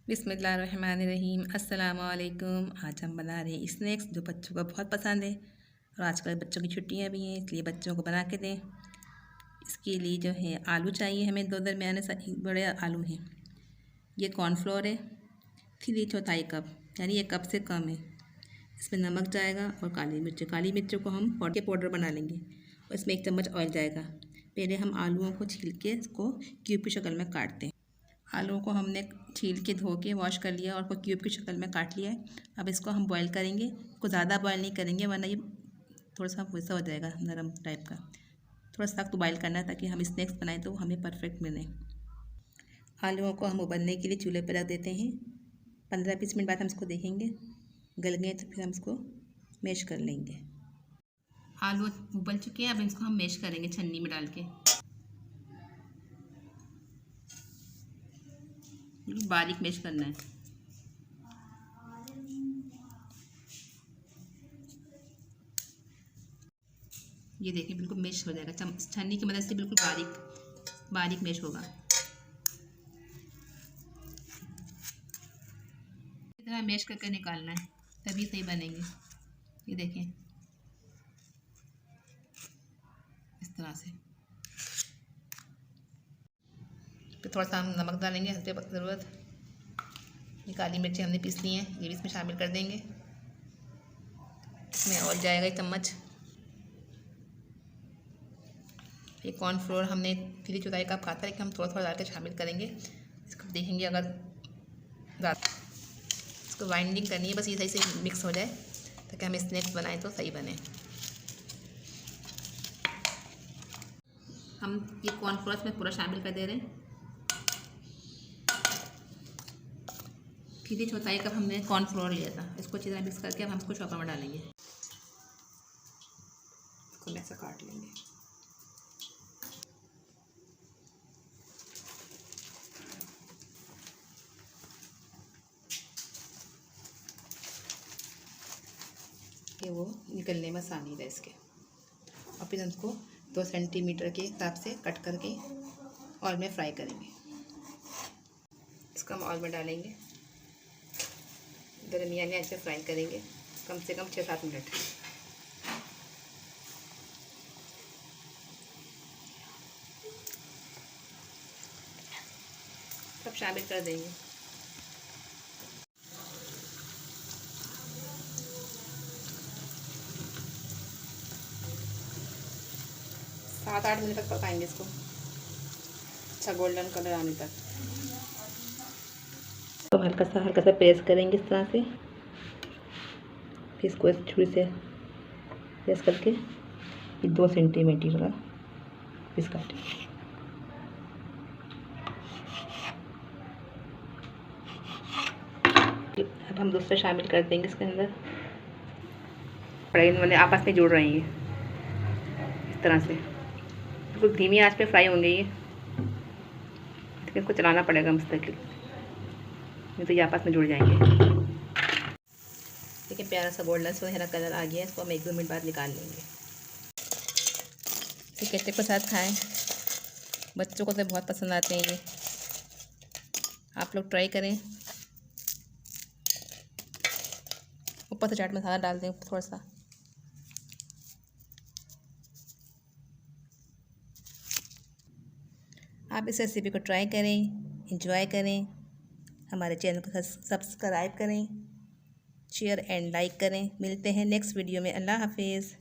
बिस्मिल्लाहिर्रहमानिर्रहीम। अस्सलाम वालेकुम। आज हम बना रहे हैं स्नैक्स जो बच्चों को बहुत पसंद है और आजकल बच्चों की छुट्टियां भी हैं, इसलिए बच्चों को बना के दें। इसके लिए जो है आलू चाहिए हमें, दो दरमियाने बड़े आलू हैं। ये कॉर्नफ्लोर है 3/4 कप, यानी 1 कप से कम है। इसमें नमक जाएगा और काली मिर्च को हम पाउडर बना लेंगे और इसमें 1 चम्मच ऑयल जाएगा। पहले हम आलूओं को छील के इसको क्यूब की शक्ल में काटते हैं। आलूओं को हमने छील के धो के वॉश कर लिया और क्यूब की शक्ल में काट लिया है। अब इसको हम बॉईल करेंगे। इसको ज़्यादा बॉईल नहीं करेंगे वरना ये थोड़ा सा वैसा हो जाएगा, नरम टाइप का। थोड़ा सख्त बॉईल करना है ताकि हम स्नैक्स बनाएं तो हमें परफेक्ट मिले। आलूओं को हम उबलने के लिए चूल्हे पर रख देते हैं। 15-20 मिनट बाद हम इसको देखेंगे, गल गए तो फिर हम इसको मैश कर लेंगे। आलू उबल चुके हैं, अब इसको हम मैश करेंगे छन्नी में डाल के। बारीक मैश करना है। ये देखिए बिल्कुल मैश हो जाएगा, छन्नी की मदद से बिल्कुल बारीक बारीक मैश होगा। इस तरह मैश करके निकालना है तभी सही बनेंगे। ये देखें इस तरह से। फिर थोड़ा सा हम नमक डालेंगे हल्के ज़रूरत। ये काली मिर्ची हमने पीस ली हैं, ये भी इसमें शामिल कर देंगे। इसमें और जाएगा 1 चम्मच। ये कॉर्नफ्लोर हमने 3/4 कप खाता है कि हम थोड़ा थोड़ा डाल के शामिल करेंगे। इसको देखेंगे अगर इसको बाइंडिंग करनी है, बस ये सही से मिक्स हो जाए ताकि हम स्नैक्स बनाएं तो सही बने। हम ये कॉर्नफ्लोर इसमें पूरा शामिल कर दे रहे हैं। 3/4 कप हमने कॉर्नफ्लोर लिया था। इसको अच्छी तरह मिक्स करके अब हम इसको चॉपर में डालेंगे। इसको ऐसा काट लेंगे। कि वो निकलने में आसानी रहे इसके। और फिर उसको 2 सेंटीमीटर के हिसाब से कट करके ऑयल में फ्राई करेंगे। इसको हम ऑयल में डालेंगे, दरमियाने आंच पे फ्राई करेंगे कम से कम 6-7 मिनट। सब शामिल कर देंगे। 7-8 मिनट तक पकाएंगे इसको, अच्छा गोल्डन कलर आने तक। तो हल्का सा प्रेस करेंगे इस तरह से। फिर इसको छुरी से प्रेस करके 2 सेंटीमीटर का पीस काटें। अब हम दूसरा शामिल कर देंगे इसके अंदर। फ्राई मैंने आपस में जुड़ रही हैं इस तरह से, बिल्कुल धीमी आंच पे फ्राई होंगे ये। इसको चलाना पड़ेगा मुस्तकिल, नहीं तो ये आपस में जुड़ जाएंगे। देखिए प्यारा सा गोल्डन सुनहरा कलर आ गया है। इसको हम 1-2 मिनट बाद निकाल लेंगे। ये केचप के साथ खाएं, बच्चों को तो बहुत पसंद आते हैं ये। आप लोग ट्राई करें। ऊपर से चाट मसाला डाल दें थोड़ा सा। आप इस रेसिपी को ट्राई करें, एंजॉय करें। हमारे चैनल को सब्सक्राइब करें, शेयर एंड लाइक करें। मिलते हैं नेक्स्ट वीडियो में। अल्लाह हाफिज़।